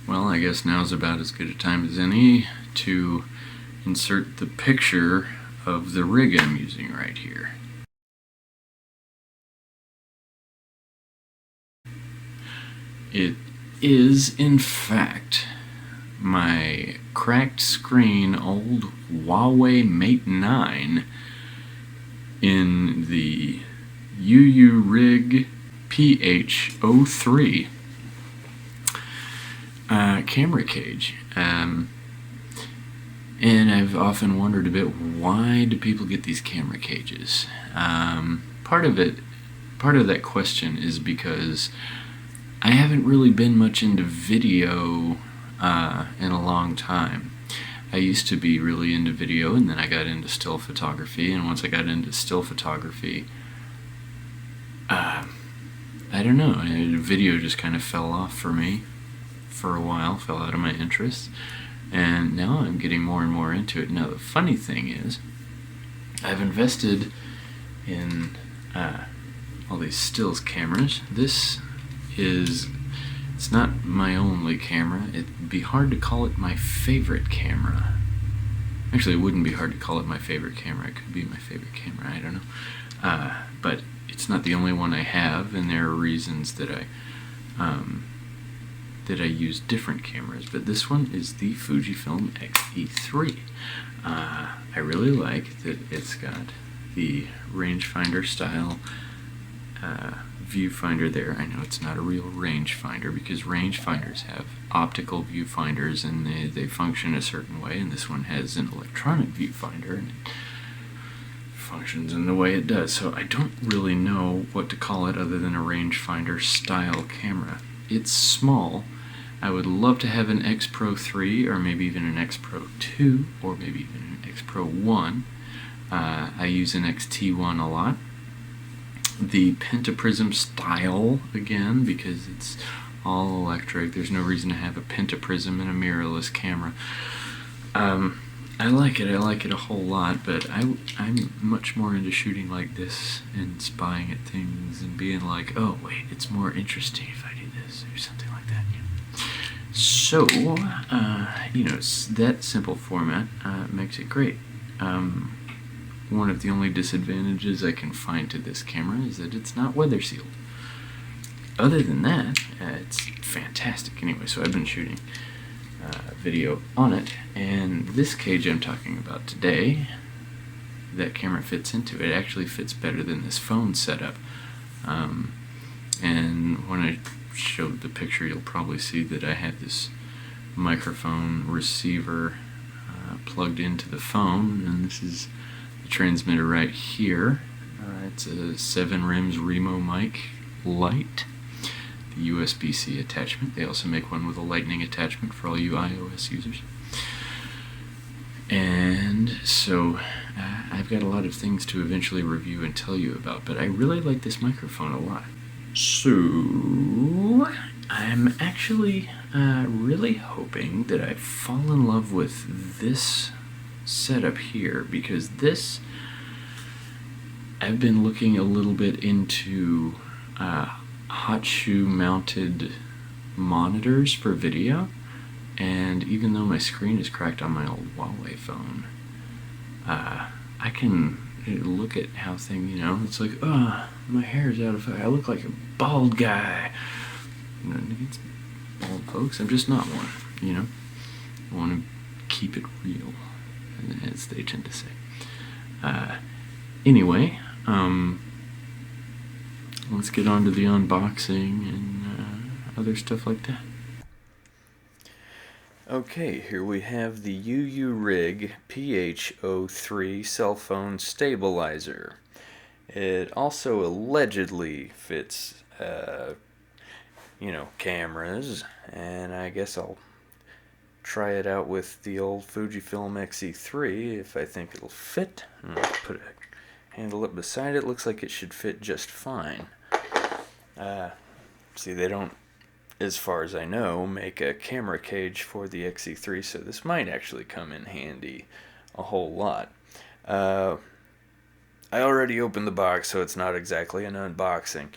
Well, I guess now's about as good a time as any to insert the picture of the rig I'm using right here. It is, in fact, my cracked screen old Huawei Mate 9 in the UURig PH-03 camera cage. And I've often wondered a bit, why do people get these camera cages? Part of that question is because I haven't really been much into video in a long time. I used to be really into video, and then I got into still photography, and once I got into still photography, I don't know, video just kind of fell off for me for a while, fell out of my interest, and now I'm getting more and more into it. Now the funny thing is, I've invested in all these stills cameras. It's not my only camera. It'd be hard to call it my favorite camera. Actually, it wouldn't be hard to call it my favorite camera. It could be my favorite camera, I don't know. But it's not the only one I have, and there are reasons that I use different cameras. But this one is the Fujifilm X-E3. I really like that it's got the rangefinder style viewfinder there. I know it's not a real rangefinder because rangefinders have optical viewfinders and they function a certain way, and this one has an electronic viewfinder and it functions in the way it does. So I don't really know what to call it other than a rangefinder style camera. It's small. I would love to have an X Pro 3 or maybe even an X Pro 2 or maybe even an X Pro 1. I use an XT1 a lot. The pentaprism style again, because it's all electric. There's no reason to have a pentaprism in a mirrorless camera. I like it a whole lot, but I'm much more into shooting like this and spying at things and being like, oh wait, it's more interesting if I do this or something like that. So that simple format makes it great. One of the only disadvantages I can find to this camera is that it's not weather sealed. Other than that, it's fantastic anyway. So I've been shooting video on it, and this cage I'm talking about today, that camera fits into it. It actually fits better than this phone setup. And when I show the picture, you'll probably see that I have this microphone receiver plugged into the phone, and this is the transmitter right here. It's a 7 rims Remo mic Lite, the USB-C attachment. They also make one with a lightning attachment for all you iOS users. And so I've got a lot of things to eventually review and tell you about, but I really like this microphone a lot. So I'm actually really hoping that I fall in love with this setup here, because I've been looking a little bit into hot shoe mounted monitors for video, and even though my screen is cracked on my old Huawei phone, I can look at how things, it's like, oh, my hair's out of focus. I look like a bald guy. It's bald folks. I'm just not one, I want to keep it real, as they tend to say. Anyway, let's get on to the unboxing and other stuff like that. Okay, here we have the UURig PH-03 cell phone stabilizer. It also allegedly fits, cameras, and I guess I'll try it out with the old Fujifilm X-E3 if I think it'll fit. I'm going to put a handle up beside it. Looks like it should fit just fine. See, they don't, as far as I know, make a camera cage for the X-E3, so this might actually come in handy a whole lot. I already opened the box, so it's not exactly an unboxing.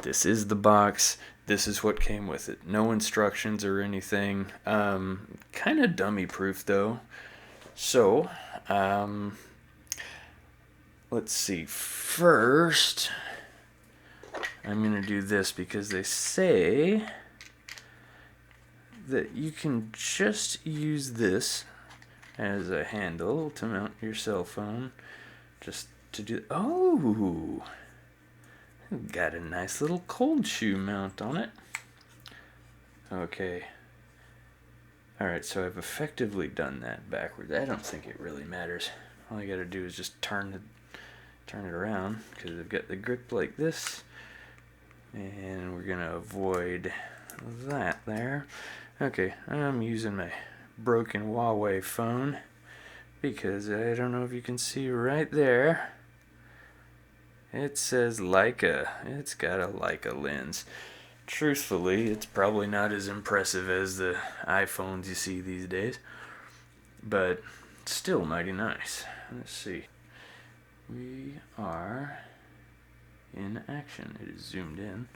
This is the box. this is what came with it. No instructions or anything. Kind of dummy proof though. So, let's see. First, I'm going to do this because they say that you can just use this as a handle to mount your cell phone. Just to do... Oh! Got a nice little cold shoe mount on it. Okay. Alright, so I've effectively done that backwards. I don't think it really matters. All I gotta do is just turn it around, because I've got the grip like this. And we're gonna avoid that there. Okay, I'm using my broken Huawei phone because I don't know if you can see right there. It says Leica. It's got a Leica lens. Truthfully, it's probably not as impressive as the iPhones you see these days, but still mighty nice. Let's see. We are in action. It is zoomed in.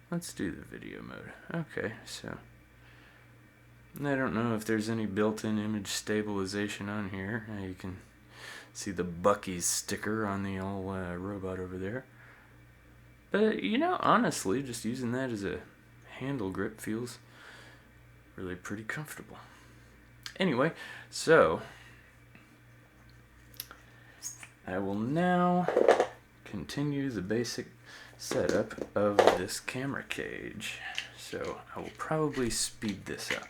Let's do the video mode. Okay, so I don't know if there's any built-in image stabilization on here. You can see the Buc-ee's sticker on the old robot over there. But, you know, honestly, just using that as a handle grip feels really pretty comfortable. Anyway, so I will now continue the basic setup of this camera cage. So I will probably speed this up.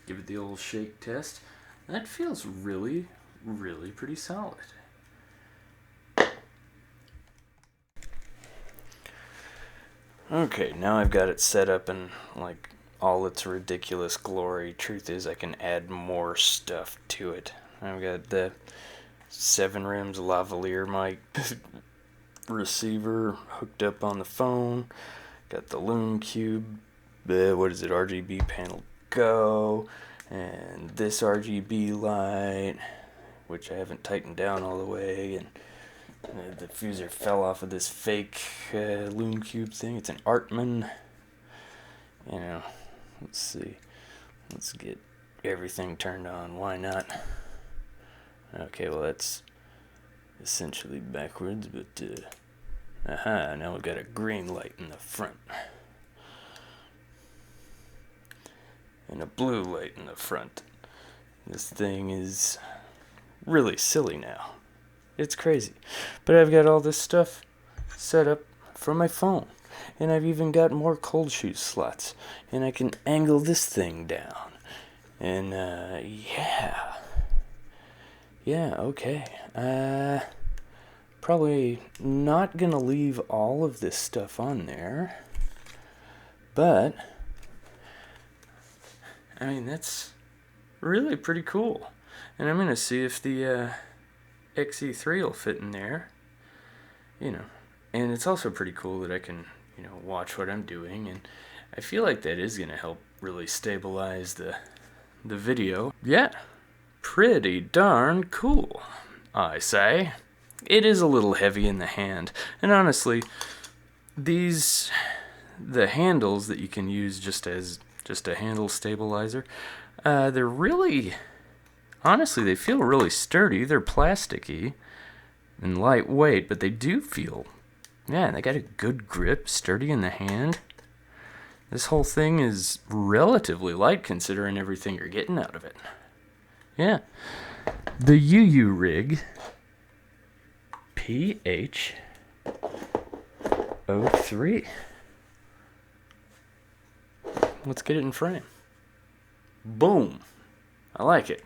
Give it the old shake test. That feels really, really pretty solid. Okay, now I've got it set up in like all its ridiculous glory. Truth is, I can add more stuff to it. I've got the 7 rims lavalier mic receiver hooked up on the phone. Got the Loom Cube, what is it, RGB panel go, and this RGB light, which I haven't tightened down all the way, and the diffuser fell off of this fake Loom Cube thing. It's an Artman. You know, let's see. Let's get everything turned on. Why not? Okay, well that's essentially backwards, but aha, now we've got a green light in the front. And a blue light in the front. This thing is really silly now. It's crazy. But I've got all this stuff set up for my phone. And I've even got more cold shoe slots. And I can angle this thing down. And yeah. Yeah, okay. Probably not gonna leave all of this stuff on there. But I mean, that's really pretty cool. And I'm going to see if the X-E3 will fit in there. You know, and it's also pretty cool that I can, you know, watch what I'm doing. And I feel like that is going to help really stabilize the video. Yeah, pretty darn cool, I say. It is a little heavy in the hand. And honestly, the handles that you can use just a handle stabilizer, they're really, honestly, they feel really sturdy. They're plasticky and lightweight, but they do feel, yeah, they got a good grip, sturdy in the hand. This whole thing is relatively light considering everything you're getting out of it. Yeah. The UURig PH-03. Let's get it in frame. Boom. I like it.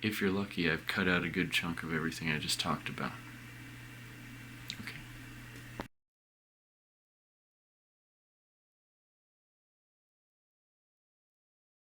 If you're lucky, I've cut out a good chunk of everything I just talked about.